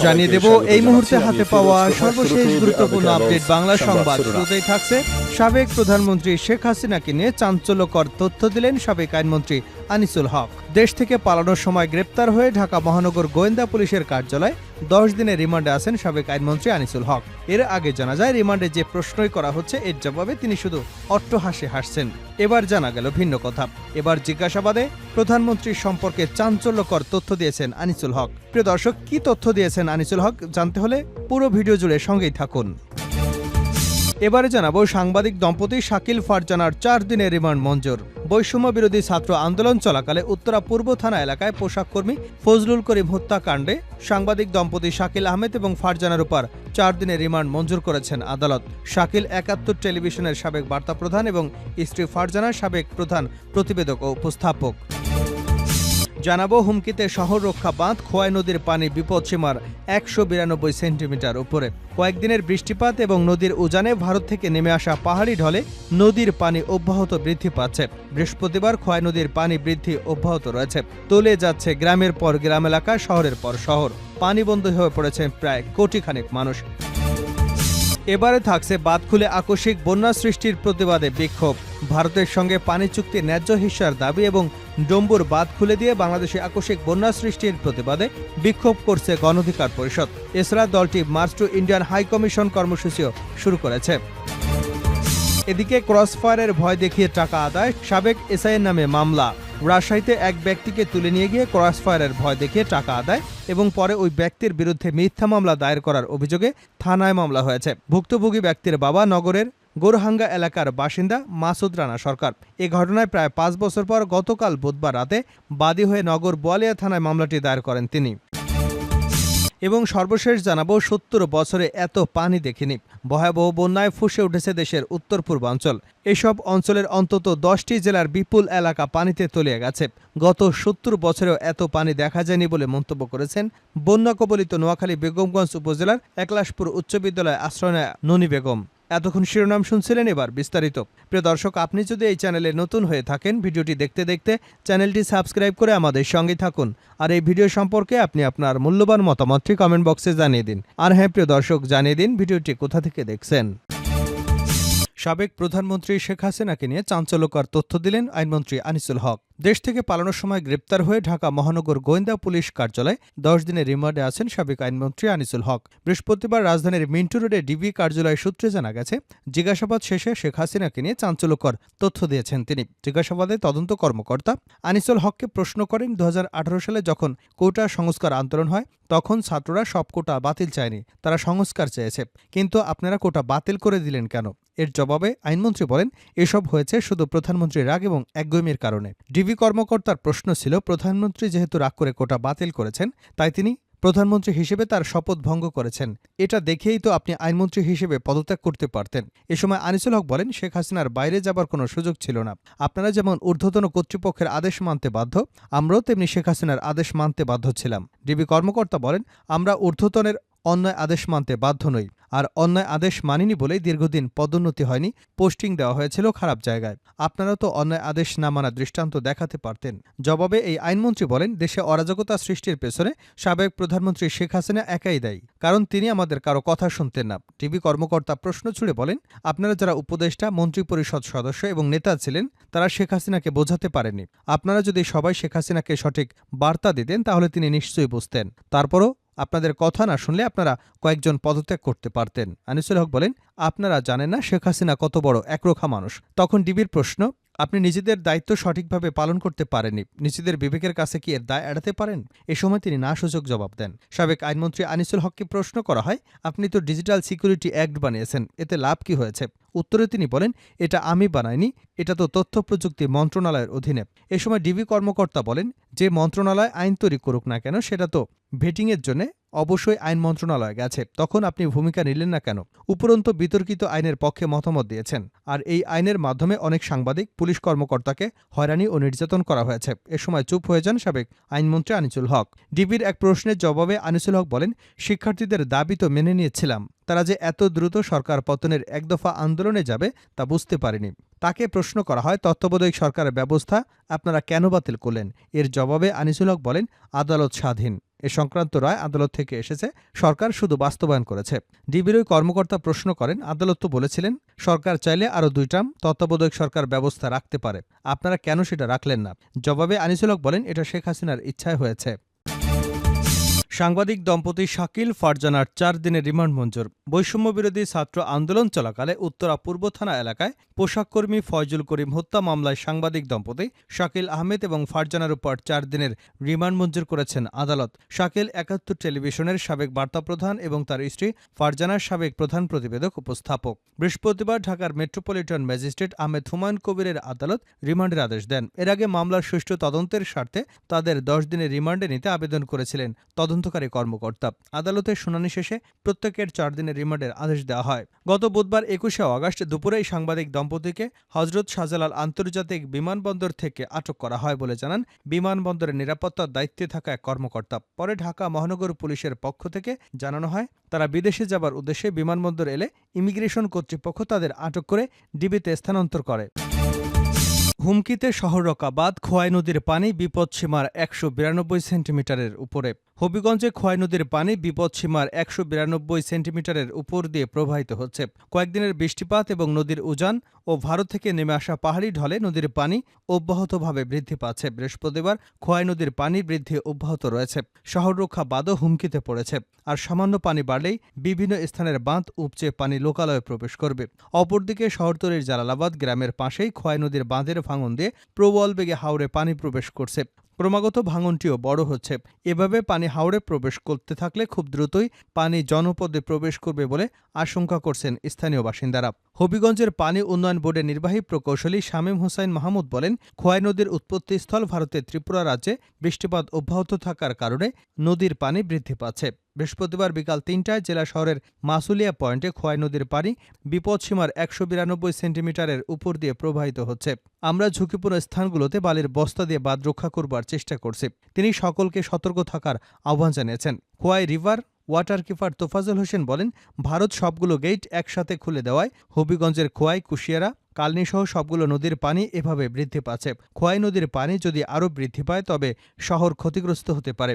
জানিয়ে দেব এই মুহূর্তে হাতে পাওয়া সর্বশেষ গুরুত্বপূর্ণ আপডেট বাংলা সংবাদ। শুরুতেই থাকছে সাবেক প্রধানমন্ত্রী শেখ হাসিনাকে নিয়ে চাঞ্চল্যকর তথ্য দিলেন সাবেক আইনমন্ত্রী আনিসুল হক। দেশ থেকে পালানোর সময় গ্রেপ্তার হয়ে ঢাকা মহানগর গোয়েন্দা পুলিশের কার্যালয়ে 10 দিনের রিমান্ডে আছেন সাবেক আইনমন্ত্রী আনিসুল হক। এর আগে জানা যায় রিমান্ডে যে প্রশ্নই করা হচ্ছে এর জবাবে তিনি শুধু অট্টহাসি হাসছেন। এবার জানা গেল ভিন্ন কথা। এবার জিজ্ঞাসাবাদে প্রধানমন্ত্রীর সম্পর্কে চাঞ্চল্যকর তথ্য দিয়েছেন আনিসুল হক। প্রিয় দর্শক, কি তথ্য দিয়েছেন আনিসুল হক জানতে হলে পুরো ভিডিও জুড়ে সঙ্গেই থাকুন। এবারে জানাবো সাংবাদিক দম্পতি শাকিল ফারজানার 4 দিনের রিমান্ড মঞ্জুর। বৈষম্য বিরোধী ছাত্র আন্দোলন চলাকালে উত্তরা পূর্ব থানা এলাকায় পোশাক কর্মী ফজলুল করিম হত্যাকাণ্ডে সাংবাদিক দম্পতি শাকিল আহমেদ এবং ফারজানার উপর 4 দিনের রিমান্ড মঞ্জুর করেছেন আদালত। শাকিল 71 টেলিভিশনের সাবেক বার্তা প্রধান এবং স্ত্রী ফারজানা সাবেক প্রধান প্রতিবেদক ও উপস্থাপক। জানাবো হুমকিতে শহর রক্ষা বাঁধ, খোয়াই নদীর পানি বিপদসীমার 192 সেন্টিমিটার উপরে। কয়েকদিনের বৃষ্টিপাত এবং নদীর উজানে ভারত থেকে নেমে আসা পাহাড়ি ঢলে নদীর পানি অব্যাহত বৃদ্ধি পাচ্ছে। বৃহস্পতিবার খোয়াই নদীর পানি বৃদ্ধি অব্যাহত রয়েছে। তলে যাচ্ছে গ্রামের পর গ্রাম এলাকা, শহরের পর শহর। পানিবন্দী হয়ে পড়েছে প্রায় কোটিখানেক মানুষ। এবারে থাকছে বাঁধ খুলে আকস্মিক বন্যা সৃষ্টির প্রতিবাদে বিক্ষোভ। ভারতের সঙ্গে পানি চুক্তি ন্যায্য হিস্যার দাবি এবং ডম্বুর বাঁধ খুলে দিয়ে বাংলাদেশে আকস্মিক বন্যা সৃষ্টির প্রতিবাদে বিক্ষোভ করছে গণ অধিকার পরিষদ। এছাড়া দলটি march to Indian high commission কর্মসূচিও শুরু করেছে। এদিকে ক্রসফায়ারের ভয় দেখিয়ে টাকা আদায়, সাবেক এসআইয়ের নামে মামলা। রাজশাহীতে এক ব্যক্তিকে তুলে নিয়ে গিয়ে ক্রসফায়ারের ভয় দেখিয়ে টাকা আদায় এবং পরে ওই ব্যক্তির বিরুদ্ধে মিথ্যা মামলা দায়ের করার অভিযোগে থানায় মামলা হয়েছে। ভুক্তভোগী ব্যক্তির বাবা নগরের গোরহাঙ্গা এলাকার বাসিন্দা মাসুদ রানা সরকার। এ ঘটনায় প্রায় 5 বছর পর গতকাল বুধবার রাতে বাদী হয়ে নগর বোয়ালিয়া থানায় মামলাটি দায়ের করেন তিনি। এবং সর্বশেষ জানাবো 70 বছরে এত পানি দেখিনি। ভয়াবহ বন্যায় ফুঁসে উঠেছে দেশের উত্তর পূর্বাঞ্চল। এসব অঞ্চলের অন্তত 10টি জেলার বিপুল এলাকা পানিতে তলিয়ে গেছে। গত 70 বছরেও এত পানি দেখা যায়নি বলে মন্তব্য করেছেন বন্যা কবলিত নোয়াখালী বেগমগঞ্জ উপজেলার একলাশপুর উচ্চ বিদ্যালয় আশ্রয় নেয়া ননী বেগম। এতক্ষণ শিরোনাম শুনছিলেন, এবার বিস্তারিত। প্রিয় দর্শক, আপনি যদি এই চ্যানেলে নতুন হয়ে থাকেন ভিডিওটি দেখতে দেখতে চ্যানেলটি সাবস্ক্রাইব করে আমাদের সঙ্গে থাকুন। আর এই ভিডিও সম্পর্কে আপনি আপনার মূল্যবান মতামতটি কমেন্ট বক্সে জানিয়ে দিন। আর হ্যাঁ প্রিয় দর্শক, জানিয়ে দিন ভিডিওটি কোথা থেকে দেখছেন। সাবেক প্রধানমন্ত্রী শেখ হাসিনাকে নিয়ে চাঞ্চল্যকর তথ্য দিলেন আইনমন্ত্রী আনিসুল হক। দেশ থেকে পালানোর সময় গ্রেপ্তার হয়ে ঢাকা মহানগর গোয়েন্দা পুলিশ কার্যালয়ে 10 দিনের রিমান্ডে আছেন সাবেক আইনমন্ত্রী আনিসুল হক। বৃহস্পতিবার রাজধানীর মিন্টু রোডে ডিবি কার্যালয় সূত্রে জানা গেছে, জিজ্ঞাসাবাদ শেষে শেখ হাসিনাকে নিয়ে চাঞ্চল্যকর তথ্য দিয়েছেন তিনি। জিজ্ঞাসাবাদে তদন্ত কর্মকর্তা আনিসুল হককে প্রশ্ন করেন, 2018 সালে যখন কোটা সংস্কার আন্দোলন হয় তখন ছাত্ররা সব কোটা বাতিল চায়নি, তারা সংস্কার চেয়েছে, কিন্তু আপনারা কোটা বাতিল করে দিলেন কেন? এর জবাবে আইনমন্ত্রী বলেন, এসব হয়েছে শুধু প্রধানমন্ত্রীর রাগ এবং একগুঁয়েমির কারণে। ডিবি কর্মকর্তার প্রশ্ন ছিল, প্রধানমন্ত্রী যেহেতু রাগ করে কোটা বাতিল করেছেন তাই তিনি প্রধানমন্ত্রী হিসেবে তার শপথ ভঙ্গ করেছেন, এটা দেখেই তো আপনি আইনমন্ত্রী হিসেবে পদত্যাগ করতে পারতেন। এ সময় আনিসুল হক বলেন, শেখ হাসিনার বাইরে যাবার কোনো সুযোগ ছিল না। আপনারা যেমন ঊর্ধ্বতন কর্তৃপক্ষের আদেশ মানতে বাধ্য, আমরাও তেমনি শেখ হাসিনার আদেশ মানতে বাধ্য ছিলাম। ডিবি কর্মকর্তা বলেন, আমরা ঊর্ধ্বতনের অন্যায় আদেশ মানতে বাধ্য নই, আর অন্যায় আদেশ মানিনি বলেই দীর্ঘদিন পদোন্নতি হয়নি, পোস্টিং দেওয়া হয়েছিল খারাপ জায়গায়। আপনারা তো অন্যায় আদেশ না মানার দৃষ্টান্ত দেখাতে পারতেন। জবাবে এই আইনমন্ত্রী বলেন, দেশে অরাজকতা সৃষ্টির পেছনে সাবেক প্রধানমন্ত্রী শেখ হাসিনা একাই দায়ী, কারণ তিনি আমাদের কারো কথা শুনতেন না। ডিবি কর্মকর্তা প্রশ্ন ছুড়ে বলেন, আপনারা যারা উপদেষ্টা, মন্ত্রিপরিষদ সদস্য এবং নেতা ছিলেন তারা শেখ হাসিনাকে বোঝাতে পারেনি। আপনারা যদি সবাই শেখ হাসিনাকে সঠিক বার্তা দিতেন তাহলে তিনি নিশ্চয়ই বুঝতেন। তারপরও আপনাদের কথা না শুনলে আপনারা কয়েকজন পদত্যাগ করতে পারতেন। আনিসুল হক বলেন, আপনারা জানেন না শেখ হাসিনা কত বড় একরোখা মানুষ। তখন ডিবির প্রশ্ন, আপনি নিজেদের দায়িত্ব সঠিকভাবে পালন করতে পারেননি, নিজেদের বিবেকের কাছে কি এর দায় এড়াতে পারেন? এ সময় তিনি না সূচক জবাব দেন। সাবেক আইনমন্ত্রী আনিসুল হককে প্রশ্ন করা হয়, আপনি তো ডিজিটাল সিকিউরিটি অ্যাক্ট বানিয়েছেন, এতে লাভ কি হয়েছে? উত্তরে তিনি বলেন, এটা আমি বানাইনি, এটা তো তথ্য প্রযুক্তি মন্ত্রণালয়ের অধীনে। এ সময় ডিবি কর্মকর্তা বলেন, যে মন্ত্রণালয় আইন তৈরি করুক না কেন সেটা তো ভেটিংয়ের জন্য অবশ্যই আইন মন্ত্রণালয় গেছে, তখন আপনি ভূমিকা নিলেন না কেন? উপরন্ত বিতর্কিত আইনের পক্ষে মতামত দিয়েছেন, আর এই আইনের মাধ্যমে অনেক সাংবাদিক, পুলিশ কর্মকর্তাকে হয়রানি ও নির্যাতন করা হয়েছে। এ সময় চুপ হয়ে যান সাবেক আইনমন্ত্রী আনিসুল হক। ডিবির এক প্রশ্নের জবাবে আনিসুল হক বলেন, শিক্ষার্থীদের দাবি তো মেনে নিয়েছিলাম, তারা যে এত দ্রুত সরকার পতনের একদফা আন্দোলনে যাবে তা বুঝতে পারেনি। তাকে প্রশ্ন করা হয়, তত্ত্বাবধায়ক সরকারের ব্যবস্থা আপনারা কেন বাতিল করলেন? এর জবাবে আনিসুল হক বলেন, আদালত স্বাধীন, এ সংক্রান্ত রায় আদালত থেকে এসেছে, সরকার শুধু বাস্তবায়ন করেছে। ডিবির ওই কর্মকর্তা প্রশ্ন করেন, আদালত তো বলেছিলেন সরকার চাইলে আরও 2 টার্ম তত্ত্বাবধায়ক সরকার ব্যবস্থা রাখতে পারে, আপনারা কেন সেটা রাখলেন না? জবাবে আনিসুল হক বলেন, এটা শেখ হাসিনার ইচ্ছায় হয়েছে। সাংবাদিক দম্পতি শাকিল ফারজানার 4 দিনের রিমান্ড মঞ্জুর। বৈষম্য বিরোধী ছাত্র আন্দোলন চলাকালে উত্তরা পূর্ব থানা এলাকায় পোশাককর্মী ফয়জুল করিম হত্যা মামলায় সাংবাদিক দম্পতি শাকিল আহমেদ এবং ফারজানার উপর 4 দিনের রিমান্ড মঞ্জুর করেছেন আদালত। শাকিল 71 টেলিভিশনের সাবেক বার্তা প্রধান এবং তার স্ত্রী ফারজানার সাবেক প্রধান প্রতিবেদক উপস্থাপক। বৃহস্পতিবার ঢাকার মেট্রোপলিটন ম্যাজিস্ট্রেট আহমেদ হুমায়ুন কবিরের আদালত রিমান্ডের আদেশ দেন। এর আগে মামলার সুষ্ঠু তদন্তের স্বার্থে তাদের 10 দিনের রিমান্ডে নিতে আবেদন করেছিলেন তদন্তকারী কর্মকর্তা। আদালতের শুনানি শেষে প্রত্যেকের 4 দিনের রিমান্ডের আদেশ দেওয়া হয়। গত বুধবার 21শে আগস্ট দুপুরে এই সাংবাদিক দম্পতিকে হযরত শাহজালাল আন্তর্জাতিক বিমানবন্দর থেকে আটক করা হয় বলে জানান বিমানবন্দরের নিরাপত্তার দায়িত্বে থাকা এক কর্মকর্তা। পরে ঢাকা মহানগর পুলিশের পক্ষ থেকে জানানো হয়, তারা বিদেশে যাবার উদ্দেশ্যে বিমানবন্দর এলে ইমিগ্রেশন কর্তৃপক্ষ তাদের আটক করে ডিবিতে স্থানান্তর করে। হুমকিতে শহররকা বাঁধ, খোয়াই নদীর পানি বিপদসীমার 192 সেন্টিমিটারের উপরে। হবিগঞ্জে খোয়াই নদীর পানি বিপদসীমার 192 সেন্টিমিটারের উপর দিয়ে প্রবাহিত হচ্ছে। কয়েকদিনের বৃষ্টিপাত এবং নদীর উজান ও ভারত থেকে নেমে আসা পাহাড়ি ঢলে নদীর পানি অব্যাহতভাবে বৃদ্ধি পাচ্ছে। বৃহস্পতিবার খোয়াই নদীর পানি বৃদ্ধি অব্যাহত রয়েছে। শহররক্ষা বাঁধও হুমকিতে পড়েছে। আর সামান্য পানি বাড়লেই বিভিন্ন স্থানের বাঁধ উপচে পানি লোকালয়ে প্রবেশ করবে। অপরদিকে শহরতলির জালালাবাদ গ্রামের পাশেই খোয়াই নদীর বাঁধের ভাঙন দিয়ে প্রবল বেগে হাওরে পানি প্রবেশ করছে। ক্রমাগত ভাঙনটিও বড় হচ্ছে। এভাবে পানি হাওরে প্রবেশ করতে থাকলে খুব দ্রুতই পানি জনপদে প্রবেশ করবে বলে আশঙ্কা করছেন স্থানীয় বাসিন্দারা। হবিগঞ্জের পানি উন্নয়ন বোর্ডের নির্বাহী প্রকৌশলী শামীম হোসাইন মাহমুদ বলেন, খোয়াই নদীর উৎপত্তিস্থল ভারতের ত্রিপুরা রাজ্যে বৃষ্টিপাত অব্যাহত থাকার কারণে নদীর পানি বৃদ্ধি পাচ্ছে। বৃহস্পতিবার বিকাল 3টায় জেলা শহরের মাসুলিয়া পয়েন্টে খোয়াই নদীর পানি বিপদসীমার 192 সেন্টিমিটারের উপর দিয়ে প্রবাহিত হচ্ছে। আমরা ঝুঁকিপূর্ণ স্থানগুলোতে বালির বস্তা দিয়ে বাঁধ রক্ষা করবার চেষ্টা করছি। তিনি সকলকে সতর্ক থাকার আহ্বান জানিয়েছেন। Khowai river water keeper Tofazul Hossain বলেন, ভারত সবগুলো গেট একসাথে খুলে দেওয়ায় হবিগঞ্জের খোয়াই, কুশিয়ারা, কালনীসহ সবগুলো নদীর পানি এভাবে বৃদ্ধি পাচ্ছে। খোয়াই নদীর পানি যদি আরও বৃদ্ধি পায় তবে শহর ক্ষতিগ্রস্ত হতে পারে।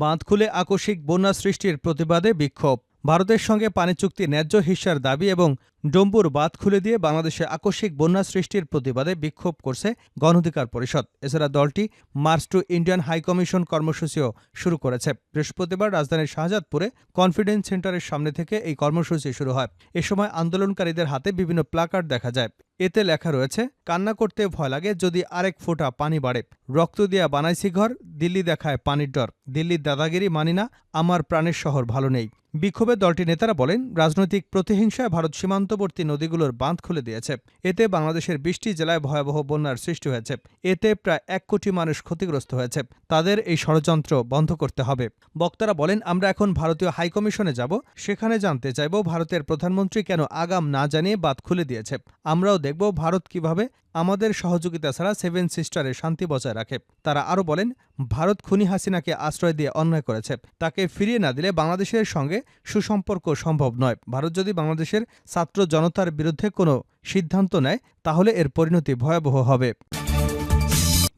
বাঁধ খুলে আকস্মিক বন্যা সৃষ্টির প্রতিবাদে বিক্ষোভ। ভারতের সঙ্গে পানি চুক্তি ন্যায্য হিস্যার দাবি এবং ডম্বুর বাঁধ খুলে দিয়ে বাংলাদেশে আকস্মিক বন্যা সৃষ্টির প্রতিবাদে বিক্ষোভ করছে গণ অধিকার পরিষদ। এছাড়া দলটি মার্চ টু ইন্ডিয়ান হাইকমিশন কর্মসূচিও শুরু করেছে। বৃহস্পতিবার রাজধানীর শাহজাদপুরে কনফিডেন্স সেন্টারের সামনে থেকে এই কর্মসূচি শুরু হয়। এ সময় আন্দোলনকারীদের হাতে বিভিন্ন প্ল্যাকার্ড দেখা যায়। এতে লেখা রয়েছে, কান্না করতে ভয় লাগে যদি আরেক ফোঁটা পানি বাড়ে, রক্ত দিয়া বানাইছি ঘর, দিল্লি দেখায় পানির ডর, দিল্লির দাদাগিরি মানি না, আমার প্রাণের শহর ভালো নেই। বিক্ষোভে দলটির নেতারা বলেন, রাজনৈতিক প্রতিহিংসায় ভারত সীমান্তবর্তী নদীগুলোর বাঁধ খুলে দিয়েছে। এতে বাংলাদেশের 20টি জেলায় ভয়াবহ বন্যার সৃষ্টি হয়েছে। এতে প্রায় 1 কোটি মানুষ ক্ষতিগ্রস্ত হয়েছে। তাদের এই ষড়যন্ত্র বন্ধ করতে হবে। বক্তারা বলেন, আমরা এখন ভারতীয় হাইকমিশনে যাব, সেখানে জানতে চাইব ভারতের প্রধানমন্ত্রী কেন আগাম না জানিয়ে বাঁধ খুলে দিয়েছে। আমরাও দেখব ভারত কিভাবে আমাদের সহযোগিতা ছাড়া 7 সিস্টারে শান্তি বজায় রাখে। তারা আরও বলেন, ভারত খুনি হাসিনাকে আশ্রয় দিয়ে অন্যায় করেছে। তাকে ফিরিয়ে না দিলে বাংলাদেশের সঙ্গে সুসম্পর্ক সম্ভব নয়। ভারত যদি বাংলাদেশের ছাত্র জনতার বিরুদ্ধে কোনো সিদ্ধান্ত নেয় তাহলে এর পরিণতি ভয়াবহ হবে।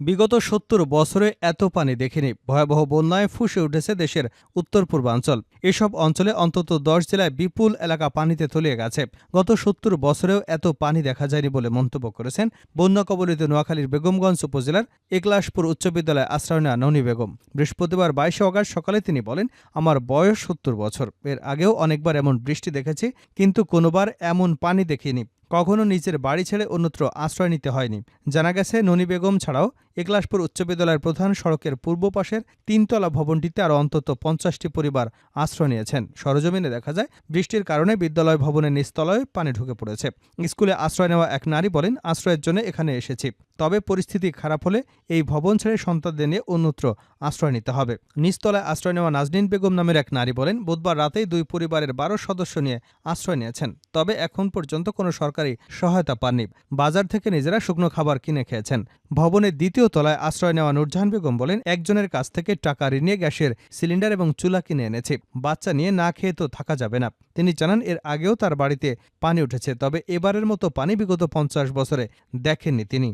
বিগত 70 বছরে এত পানি দেখিনি। ভয়াবহ বন্যায় ফুঁসে উঠেছে দেশের উত্তর পূর্বাঞ্চল। এসব অঞ্চলে অন্তত 10 জেলায় বিপুল এলাকা পানিতে তলিয়ে গেছে। গত 70 বছরেও এত পানি দেখা যায়নি বলে মন্তব্য করেছেন বন্যা কবলিত নোয়াখালীর বেগমগঞ্জ উপজেলার একলাশপুর উচ্চ বিদ্যালয়ে আশ্রয় নেওয়া ননী বেগম। বৃহস্পতিবার 22 আগস্ট সকালে তিনি বলেন, আমার বয়স 70 বছর। এর আগেও অনেকবার এমন বৃষ্টি দেখেছি, কিন্তু কোনোবার এমন পানি দেখিনি। কখনো নিজের বাড়ি ছেড়ে অন্যত্র আশ্রয় নিতে হয়নি। জানা গেছে, ননী বেগম ছাড়াও একলাশপুর উচ্চ বিদ্যালয়ের প্রধান সড়কের পূর্ব পাশের 3তলা ভবনটিতে আরও অন্তত 50টি পরিবার আশ্রয় নিয়েছেন। সরজমিনে দেখা যায়, বৃষ্টির কারণে বিদ্যালয় ভবনের নিচতলায় পানি ঢুকে পড়েছে। স্কুলে আশ্রয় নেওয়া এক নারী বলেন, আশ্রয়ের জন্য এখানে এসেছি, তবে পরিস্থিতি খারাপ হলে এই ভবন ছেড়ে সন্তানদের নিয়ে অন্যত্র আশ্রয় নিতে হবে। নিচতলায় আশ্রয় নেওয়া নাজনীন বেগম নামের এক নারী বলেন, বুধবার রাতেই 2 পরিবারের 12 সদস্য নিয়ে আশ্রয় নিয়েছেন, তবে এখন পর্যন্ত কোনো সরকারি সহায়তা পাননি। বাজার থেকে নিজেরা শুকনো খাবার কিনে খেয়েছেন। ভবনের 2য় তলায় আশ্রয় নেওয়া নূরজাহান বেগম বলেন, একজনের কাছ থেকে টাকা ঋণ নিয়ে গ্যাসের সিলিন্ডার এবং চুলা কিনে এনেছি। বাচ্চা নিয়ে না খেয়ে তো থাকা যাবে না। তিনি জানান, এর আগেও তার বাড়িতে পানি উঠেছে, তবে এবারের মতো পানি বিগত 50 বছরে দেখেননি তিনি।